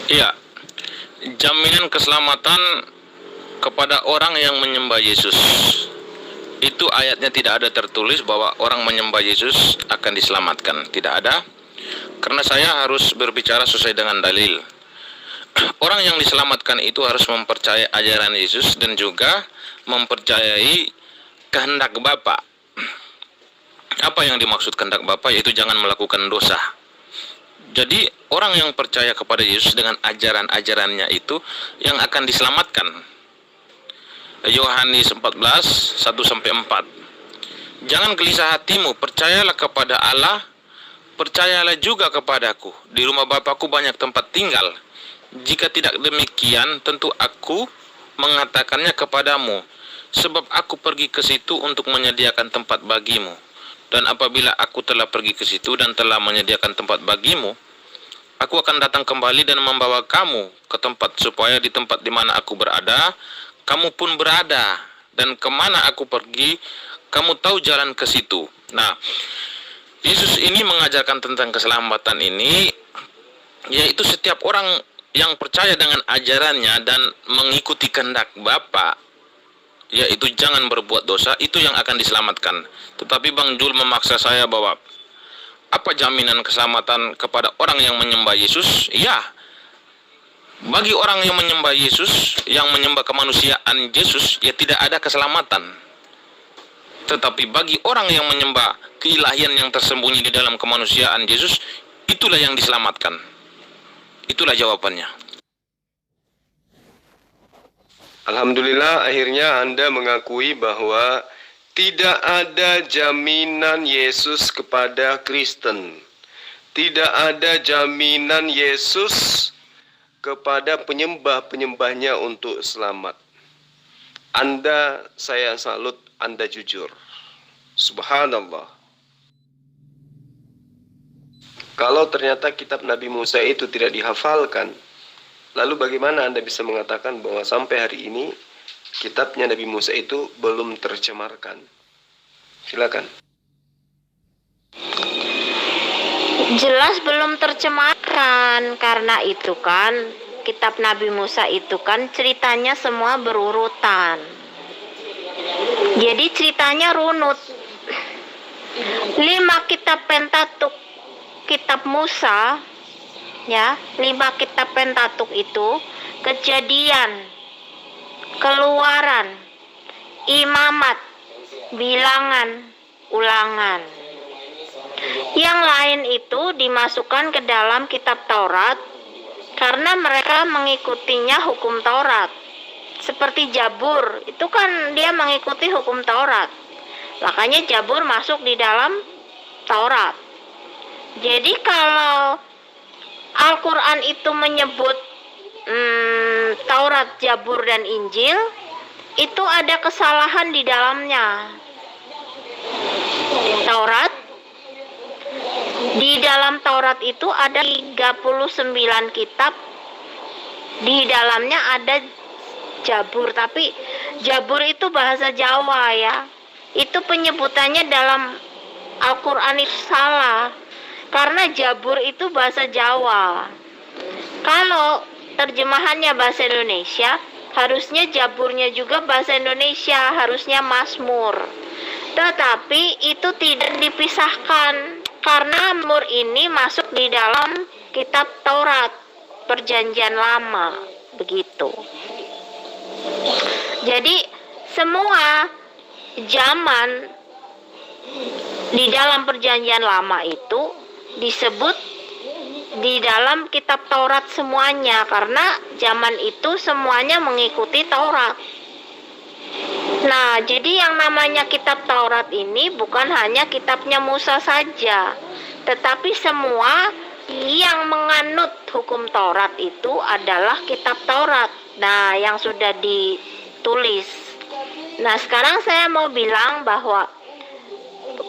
Iya, jaminan keselamatan kepada orang yang menyembah Yesus. Itu ayatnya tidak ada tertulis bahwa orang menyembah Yesus akan diselamatkan. Tidak ada. Karena saya harus berbicara sesuai dengan dalil. Orang yang diselamatkan itu harus mempercayai ajaran Yesus dan juga mempercayai kehendak Bapa. Apa yang dimaksud kehendak Bapa? Yaitu jangan melakukan dosa. Jadi orang yang percaya kepada Yesus dengan ajaran-ajarannya itu yang akan diselamatkan. Yohanes 14, 1-4. Jangan gelisah hatimu, percayalah kepada Allah, percayalah juga kepadaku. Di rumah Bapakku banyak tempat tinggal. Jika tidak demikian, tentu aku mengatakannya kepadamu, sebab aku pergi ke situ untuk menyediakan tempat bagimu. Dan apabila aku telah pergi ke situ dan telah menyediakan tempat bagimu, aku akan datang kembali dan membawa kamu ke tempat, supaya di tempat di mana aku berada, kamu pun berada, dan kemana aku pergi, kamu tahu jalan ke situ. Nah, Yesus ini mengajarkan tentang keselamatan ini, yaitu setiap orang yang percaya dengan ajarannya dan mengikuti kehendak Bapa, yaitu jangan berbuat dosa, itu yang akan diselamatkan. Tetapi Bang Jul memaksa saya bahwa apa jaminan keselamatan kepada orang yang menyembah Yesus? Ya, bagi orang yang menyembah Yesus, yang menyembah kemanusiaan Yesus, ya tidak ada keselamatan. Tetapi bagi orang yang menyembah keilahian yang tersembunyi di dalam kemanusiaan Yesus, itulah yang diselamatkan. Itulah jawabannya. Alhamdulillah, akhirnya Anda mengakui bahwa tidak ada jaminan Yesus kepada Kristen. Tidak ada jaminan Yesus kepada penyembah-penyembahnya untuk selamat. Anda, saya salut, Anda jujur. Subhanallah. Kalau ternyata kitab Nabi Musa itu tidak dihafalkan, lalu bagaimana Anda bisa mengatakan bahwa sampai hari ini kitabnya Nabi Musa itu belum tercemarkan? Silakan. Jelas belum tercemarkan, karena itu kan kitab Nabi Musa itu kan ceritanya semua berurutan. Jadi ceritanya runut. 5 kitab Pentatuk, kitab Musa, ya, 5 kitab Pentatuk itu Kejadian, Keluaran, Imamat, Bilangan, Ulangan. Yang lain itu dimasukkan ke dalam kitab Taurat karena mereka mengikutinya hukum Taurat. Seperti Jabur, itu kan dia mengikuti hukum Taurat. Makanya Jabur masuk di dalam Taurat. Jadi kalau Al-Quran itu menyebut Taurat, Jabur, dan Injil, itu ada kesalahan di dalamnya. Taurat, di dalam Taurat itu ada 39 kitab. Di dalamnya ada Jabur, tapi Jabur itu bahasa Jawa ya. Itu penyebutannya dalam Al-Quran itu salah, karena Jabur itu bahasa Jawa. Kalau terjemahannya bahasa Indonesia, harusnya Jaburnya juga bahasa Indonesia, harusnya Mazmur. Tetapi itu tidak dipisahkan, karena Mazmur ini masuk di dalam kitab Taurat, Perjanjian Lama, begitu. Jadi semua zaman di dalam Perjanjian Lama itu disebut di dalam kitab Taurat semuanya, karena zaman itu semuanya mengikuti Taurat. Nah, jadi yang namanya kitab Taurat ini bukan hanya kitabnya Musa saja, tetapi semua yang menganut hukum Taurat itu adalah kitab Taurat. Nah, yang sudah ditulis. Nah, sekarang saya mau bilang bahwa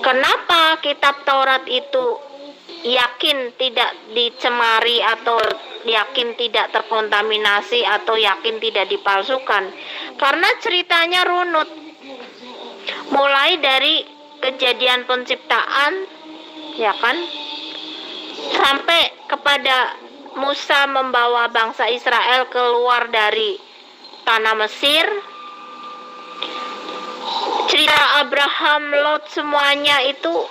kenapa kitab Taurat itu yakin tidak dicemari, atau yakin tidak terkontaminasi, atau yakin tidak dipalsukan. Karena ceritanya runut. Mulai dari kejadian penciptaan, ya kan, sampai kepada Musa membawa bangsa Israel keluar dari tanah Mesir, cerita Abraham, Lot, semuanya itu,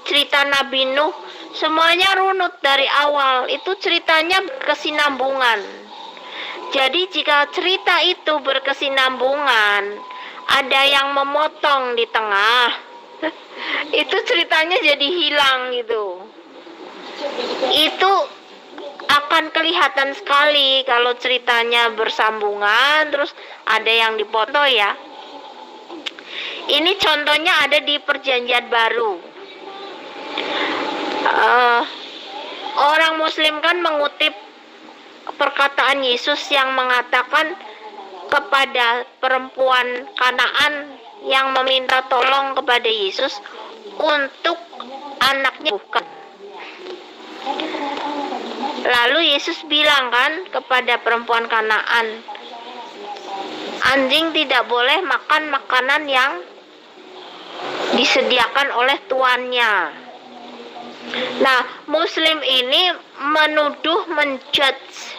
cerita Nabi Nuh, semuanya runut dari awal. Itu ceritanya berkesinambungan. Jadi jika cerita itu berkesinambungan, ada yang memotong di tengah, itu ceritanya jadi hilang gitu. Itu akan kelihatan sekali kalau ceritanya bersambungan terus ada yang dipotong ya. Ini contohnya ada di Perjanjian Baru. Orang Muslim kan mengutip perkataan Yesus yang mengatakan kepada perempuan Kanaan yang meminta tolong kepada Yesus untuk anaknya bukan. Lalu Yesus bilang kan kepada perempuan Kanaan, anjing tidak boleh makan makanan yang disediakan oleh tuannya. Nah, Muslim ini menuduh, menjudge,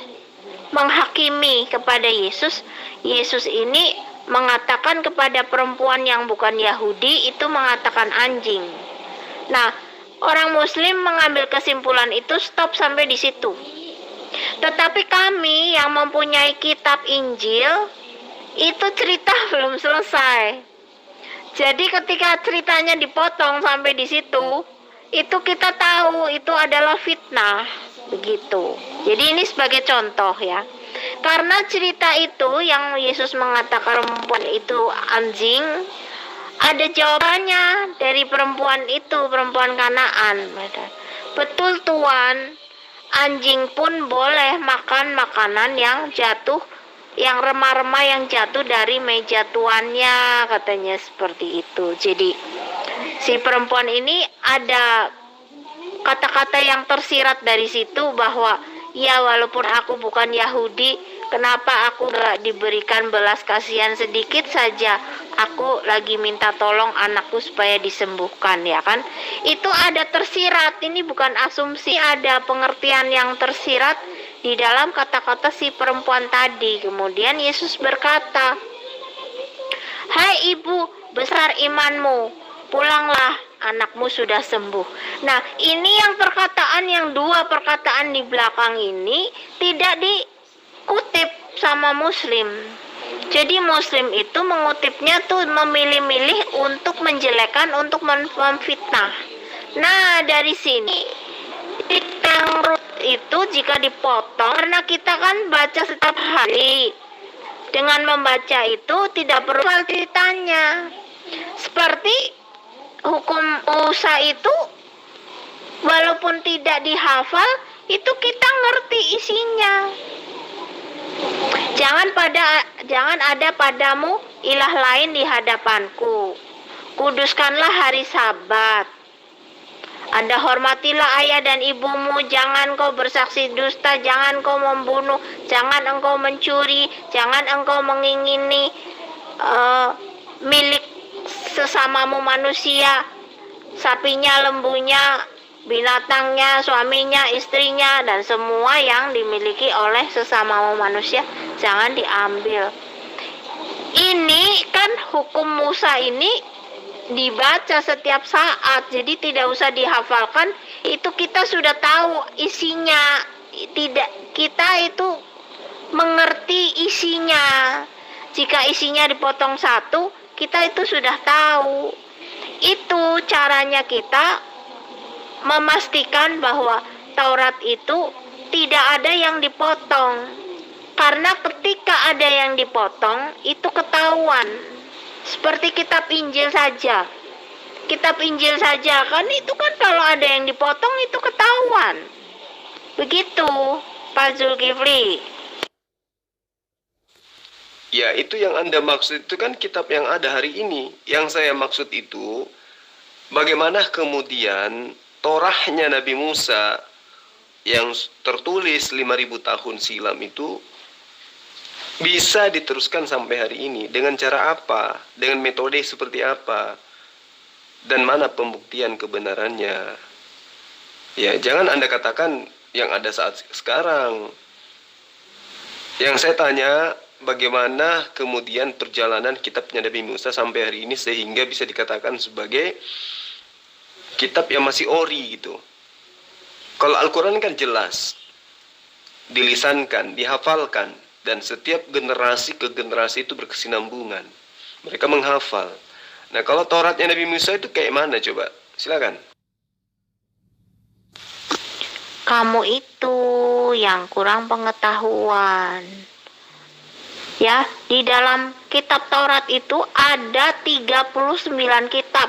menghakimi kepada Yesus. Yesus ini mengatakan kepada perempuan yang bukan Yahudi itu mengatakan anjing. Nah, orang Muslim mengambil kesimpulan itu stop sampai di situ. Tetapi kami yang mempunyai kitab Injil, itu cerita belum selesai. Jadi ketika ceritanya dipotong sampai di situ, itu kita tahu itu adalah fitnah, begitu. Jadi ini sebagai contoh ya. Karena cerita itu yang Yesus mengatakan perempuan itu anjing, ada jawabannya dari perempuan itu, perempuan Kanaan. Betul Tuan, anjing pun boleh makan makanan yang jatuh, yang remah-remah yang jatuh dari meja tuannya, katanya seperti itu. Jadi si perempuan ini ada kata-kata yang tersirat dari situ bahwa ya walaupun aku bukan Yahudi, kenapa aku gak diberikan belas kasihan sedikit saja? Aku lagi minta tolong anakku supaya disembuhkan, ya kan? Itu ada tersirat, ini bukan asumsi, ada pengertian yang tersirat di dalam kata-kata si perempuan tadi. Kemudian Yesus berkata, "Hai ibu, besar imanmu, pulanglah, anakmu sudah sembuh." Nah, ini yang perkataan, yang dua perkataan di belakang ini tidak dikutip sama Muslim. Jadi Muslim itu mengutipnya tuh memilih-milih untuk menjelekan, untuk memfitnah. Nah, dari sini yang itu jika dipotong, karena kita kan baca setiap hari, dengan membaca itu tidak perlu ceritanya. Seperti hukum Musa itu walaupun tidak dihafal, itu kita ngerti isinya. Jangan ada padamu ilah lain di hadapanku. Kuduskanlah hari Sabat. Ada hormatilah ayah dan ibumu, jangan kau bersaksi dusta, jangan kau membunuh, jangan engkau mencuri, jangan engkau mengingini milik sesamamu manusia, sapinya, lembunya, binatangnya, suaminya, istrinya, dan semua yang dimiliki oleh sesamamu manusia jangan diambil. Ini kan hukum Musa ini dibaca setiap saat, jadi tidak usah dihafalkan, itu kita sudah tahu isinya. Tidak, kita itu mengerti isinya. Jika isinya dipotong satu, kita itu sudah tahu. Itu caranya kita memastikan bahwa Taurat itu tidak ada yang dipotong. Karena ketika ada yang dipotong, itu ketahuan. Seperti kitab Injil saja. Kitab Injil saja kan itu kan kalau ada yang dipotong itu ketahuan. Begitu, Pak Zulkifli. Ya, itu yang Anda maksud itu kan kitab yang ada hari ini. Yang saya maksud itu, bagaimana kemudian Torahnya Nabi Musa yang tertulis 5.000 tahun silam itu bisa diteruskan sampai hari ini. Dengan cara apa? Dengan metode seperti apa? Dan mana pembuktian kebenarannya? Ya, jangan Anda katakan yang ada saat sekarang. Yang saya tanya, bagaimana kemudian perjalanan kitabnya Nabi Musa sampai hari ini sehingga bisa dikatakan sebagai kitab yang masih ori gitu. Kalau Al-Quran kan jelas, dilisankan, dihafalkan, dan setiap generasi ke generasi itu berkesinambungan. Mereka menghafal. Nah, kalau Tauratnya Nabi Musa itu kayak mana coba? Silakan. Kamu itu yang kurang pengetahuan. Ya, di dalam kitab Taurat itu ada 39 kitab.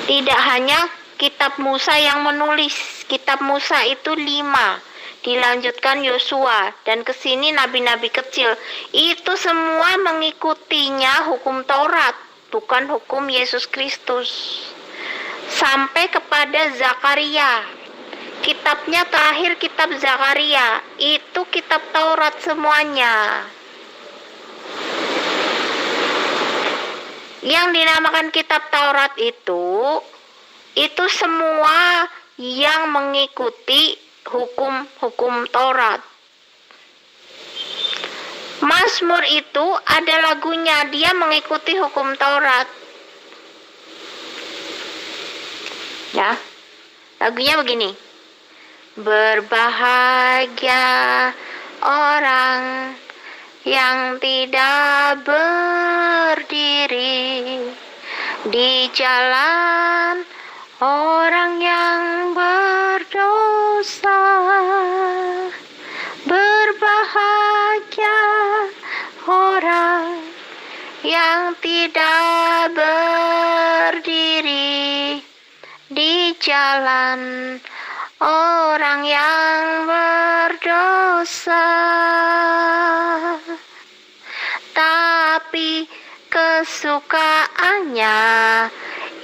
Tidak hanya kitab Musa yang menulis. Kitab Musa itu 5. Dilanjutkan Yosua dan kesini nabi-nabi kecil. Itu semua mengikutinya hukum Taurat, bukan hukum Yesus Kristus. Sampai kepada Zakaria. Kitabnya terakhir kitab Zakaria. Itu kitab Taurat semuanya. Yang dinamakan kitab Taurat itu semua yang mengikuti hukum-hukum Taurat. Mazmur itu ada lagunya, dia mengikuti hukum Taurat. Ya, lagunya begini. Berbahagia orang yang tidak berdiri di jalan orang yang berdosa. Berbahagia orang yang tidak berdiri di jalan orang yang berdosa, tapi kesukaannya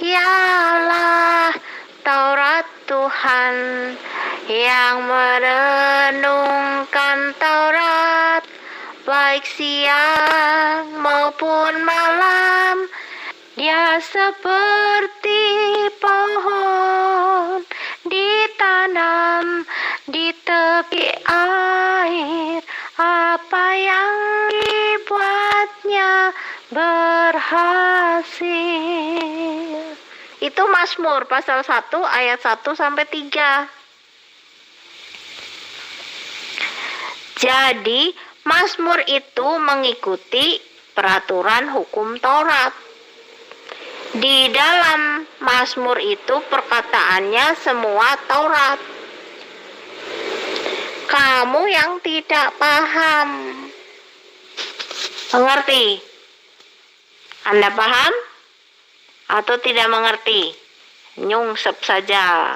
ialah Taurat Tuhan, yang merenungkan Taurat baik siang maupun malam. Dia seperti pohon ditanam di tepi air, apa yang dibuatnya berhasil. Itu Mazmur pasal 1 ayat 1 sampai 3. Jadi Mazmur itu mengikuti peraturan hukum Taurat. Di dalam Mazmur itu perkataannya semua Taurat. Kamu yang tidak paham, mengerti? Anda paham atau tidak mengerti? Nyungsep saja.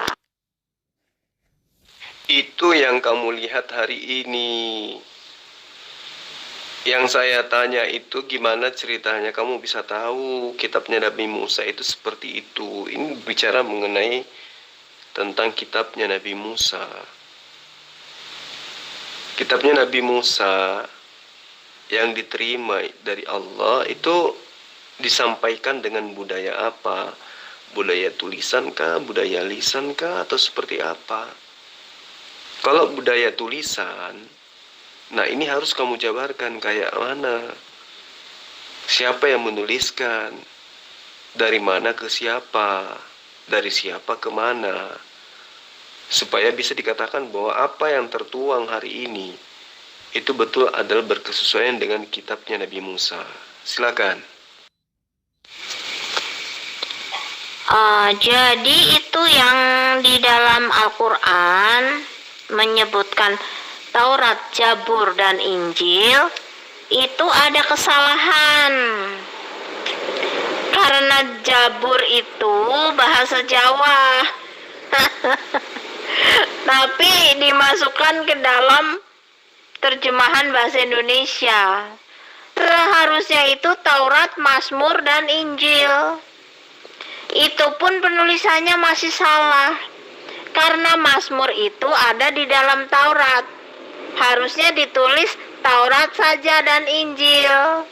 Itu yang kamu lihat hari ini. Yang saya tanya itu gimana ceritanya kamu bisa tahu kitabnya Nabi Musa itu seperti itu. Ini bicara mengenai tentang kitabnya Nabi Musa. Kitabnya Nabi Musa yang diterima dari Allah itu disampaikan dengan budaya apa? Budaya tulisan kah? Budaya lisan kah? Atau seperti apa? Kalau budaya tulisan, nah ini harus kamu jabarkan kayak mana? Siapa yang menuliskan? Dari mana ke siapa? Dari siapa ke mana? Supaya bisa dikatakan bahwa apa yang tertuang hari ini itu betul adalah berkesesuaian dengan kitabnya Nabi Musa. Silakan. Jadi itu yang di dalam Al-Quran menyebutkan Taurat, Zabur, dan Injil itu ada kesalahan. Karena Zabur itu bahasa Jawa. Tapi dimasukkan ke dalam terjemahan bahasa Indonesia. Seharusnya itu Taurat, Mazmur, dan Injil. Itu pun penulisannya masih salah. Karena Mazmur itu ada di dalam Taurat. Harusnya ditulis Taurat saja dan Injil.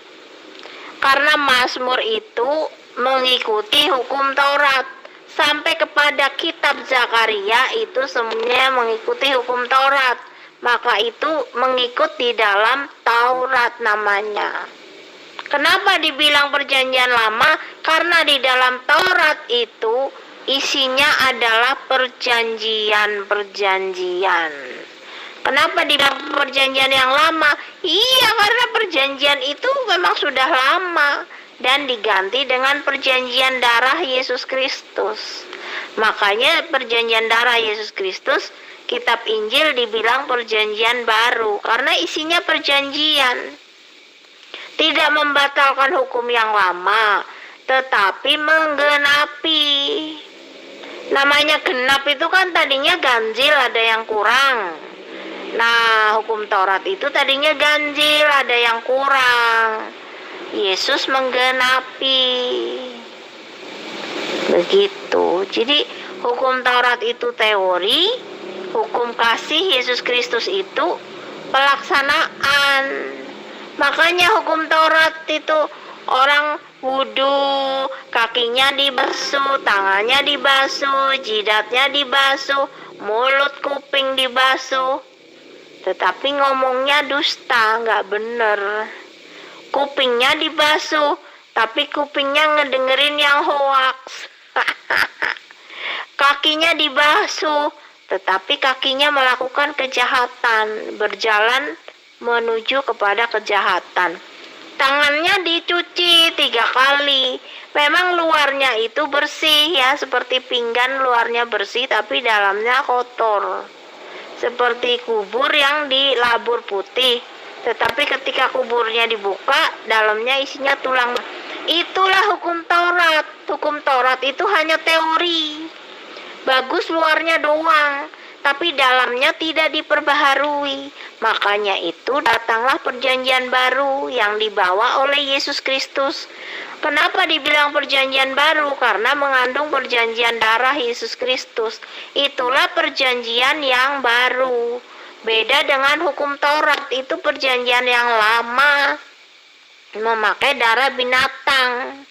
Karena Mazmur itu mengikuti hukum Taurat. sampai kepada kitab Zakaria itu semuanya mengikuti hukum Taurat. Maka itu mengikut di dalam Taurat namanya. Kenapa dibilang perjanjian lama? Karena di dalam Taurat itu isinya adalah perjanjian-perjanjian. Kenapa dibilang perjanjian yang lama? Iya, karena perjanjian itu memang sudah lama dan diganti dengan perjanjian darah Yesus Kristus. Makanya perjanjian darah Yesus Kristus, kitab Injil dibilang perjanjian baru karena isinya perjanjian. Tidak membatalkan hukum yang lama, tetapi menggenapi. Namanya genap itu kan tadinya ganjil, ada yang kurang. Nah, hukum Taurat itu tadinya ganjil, ada yang kurang. Yesus menggenapi. Begitu. Jadi hukum Taurat itu teori, hukum kasih Yesus Kristus itu pelaksanaan. Makanya hukum Taurat itu orang wudhu, kakinya dibasuh, tangannya dibasuh, jidatnya dibasuh, mulut kuping dibasuh. Tetapi ngomongnya dusta, nggak bener. Kupingnya dibasuh, tapi kupingnya ngedengerin yang hoaks. Kakinya dibasuh, tetapi kakinya melakukan kejahatan, berjalan menuju kepada kejahatan. Tangannya dicuci 3 kali. Memang luarnya itu bersih ya, seperti pinggan luarnya bersih tapi dalamnya kotor. Seperti kubur yang dilabur putih, tetapi ketika kuburnya dibuka, dalamnya isinya tulang. Itulah hukum Taurat. Hukum Taurat itu hanya teori. Bagus luarnya doang, tapi dalamnya tidak diperbaharui. Makanya itu datanglah perjanjian baru yang dibawa oleh Yesus Kristus. Kenapa dibilang perjanjian baru? Karena mengandung perjanjian darah Yesus Kristus. Itulah perjanjian yang baru. Beda dengan hukum Taurat, itu perjanjian yang lama, memakai darah binatang.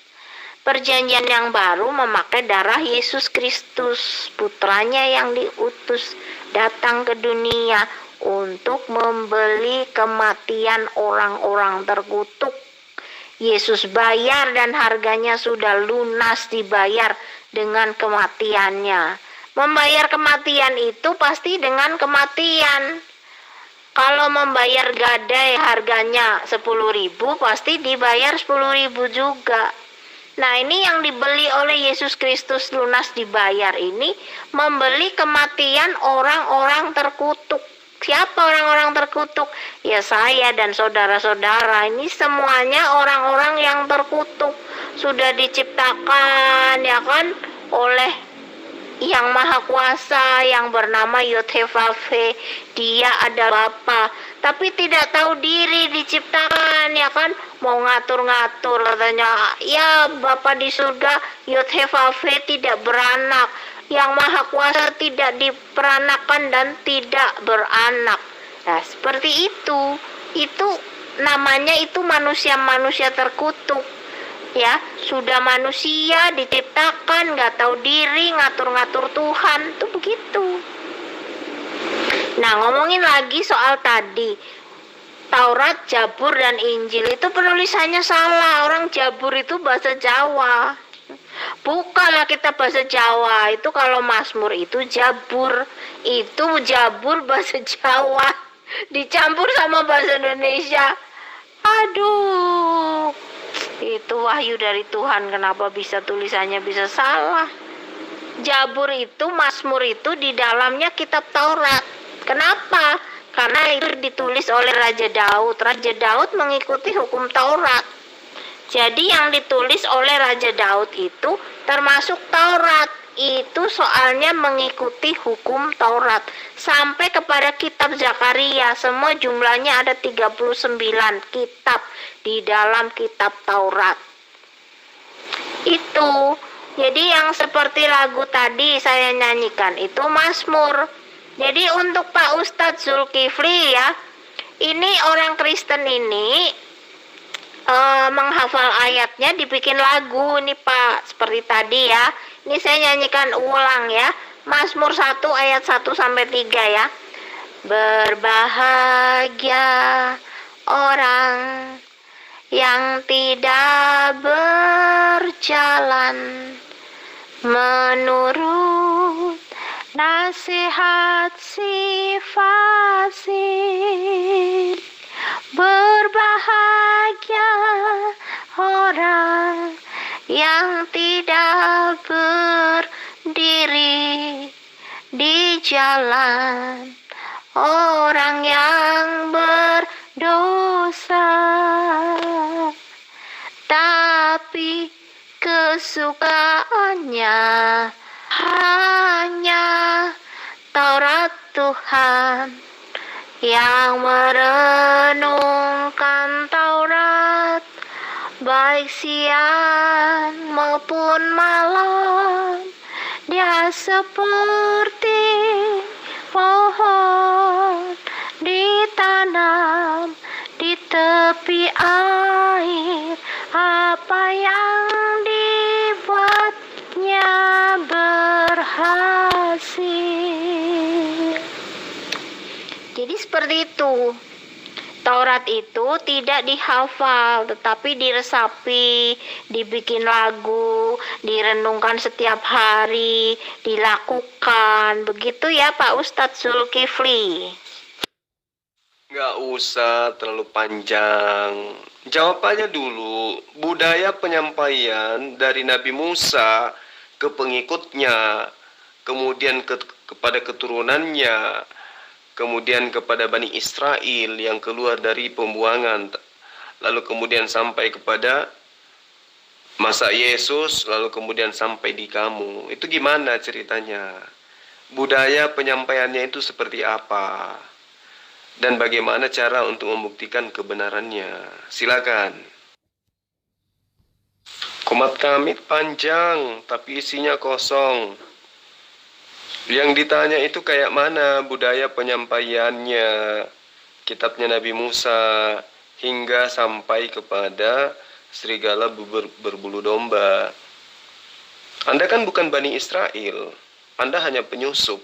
Perjanjian yang baru memakai darah Yesus Kristus, putranya yang diutus datang ke dunia untuk membeli kematian orang-orang terkutuk. Yesus bayar dan harganya sudah lunas dibayar dengan kematiannya. Membayar kematian itu pasti dengan kematian. Kalau membayar gadai harganya 10.000 pasti dibayar 10.000 juga. Nah, ini yang dibeli oleh Yesus Kristus lunas dibayar ini membeli kematian orang-orang terkutuk. Siapa orang-orang terkutuk? Ya saya dan saudara-saudara. Ini semuanya orang-orang yang terkutuk. Sudah diciptakan ya kan oleh yang maha kuasa yang bernama Yod-Heh-Vav-Heh. Dia adalah Bapa, tapi tidak tahu diri, diciptakan ya kan, mau ngatur-ngatur katanya ya Bapa di surga. Yod-Heh-Vav-Heh tidak beranak, yang maha kuasa tidak diperanakan dan tidak beranak. Nah seperti itu namanya itu manusia-manusia terkutuk ya. Sudah manusia diciptakan nggak tahu diri, ngatur-ngatur Tuhan, itu begitu. Nah, ngomongin lagi soal tadi Taurat, Jabur, dan Injil itu penulisannya salah. Orang Jabur itu bahasa Jawa, bukanlah kita bahasa Jawa. Itu kalau Mazmur itu Jabur, itu Jabur bahasa Jawa dicampur sama bahasa Indonesia. Aduh, itu wahyu dari Tuhan, kenapa bisa tulisannya bisa salah. Jabur itu, Mazmur itu di dalamnya kitab Taurat. Kenapa? Karena itu ditulis oleh Raja Daud. Raja Daud mengikuti hukum Taurat. Jadi yang ditulis oleh Raja Daud itu termasuk Taurat. Itu soalnya mengikuti hukum Taurat. Sampai kepada kitab Zakaria, semua jumlahnya ada 39 kitab di dalam kitab Taurat. Itu. Jadi yang seperti lagu tadi saya nyanyikan itu Mazmur. Jadi untuk Pak Ustadz Zulkifli ya, ini orang Kristen ini menghafal ayatnya dibikin lagu nih Pak, seperti tadi ya, Ini saya nyanyikan ulang ya. Mazmur 1 ayat 1 sampai 3 ya. Berbahagia orang yang tidak berjalan menurut nasihat si fasik. Berbahagia orang yang tidak berdiri di jalan orang yang berdosa, tapi kesukaannya hanya Taurat Tuhan, yang merenungkan Taurat baik siang maupun malam. Dia seperti pohon ditanam di tepi air, apa yang dibuatnya berhasil. Jadi seperti itu. Taurat itu tidak dihafal, tetapi diresapi, dibikin lagu, direnungkan setiap hari, dilakukan. Begitu ya Pak Ustadz Zulkifli. Nggak usah terlalu panjang. Jawab aja dulu. Budaya penyampaian dari Nabi Musa ke pengikutnya, kemudian kepada keturunannya, kemudian kepada Bani Israel yang keluar dari pembuangan, lalu kemudian sampai kepada masa Yesus, lalu kemudian sampai di kamu. Itu gimana ceritanya? Budaya penyampaiannya itu seperti apa? Dan bagaimana cara untuk membuktikan kebenarannya? Silakan. Komat kamit panjang, tapi isinya kosong. Yang ditanya itu kayak mana budaya penyampaiannya, kitabnya Nabi Musa, hingga sampai kepada serigala berbulu domba. Anda kan bukan Bani Israel, Anda hanya penyusup.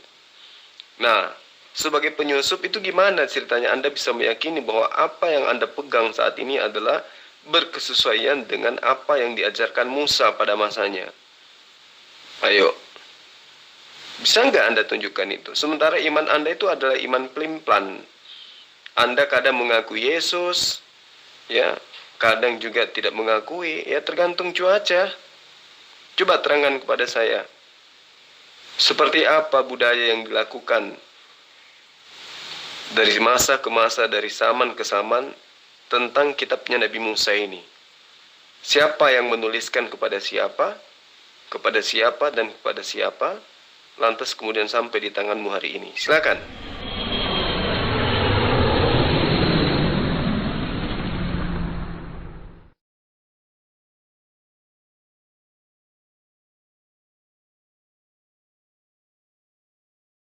Nah, sebagai penyusup itu gimana ceritanya Anda bisa meyakini bahwa apa yang Anda pegang saat ini adalah berkesesuaian dengan apa yang diajarkan Musa pada masanya? Ayo. Bisa nggak Anda tunjukkan itu? Sementara iman Anda itu adalah iman pelin-pelan. Anda kadang mengakui Yesus, ya, kadang juga tidak mengakui, ya tergantung cuaca. Coba terangkan kepada saya. Seperti apa budaya yang dilakukan dari masa ke masa, dari zaman ke zaman tentang kitabnya Nabi Musa ini? Siapa yang menuliskan kepada siapa, dan kepada siapa, lantas kemudian sampai di tanganmu hari ini. Silakan.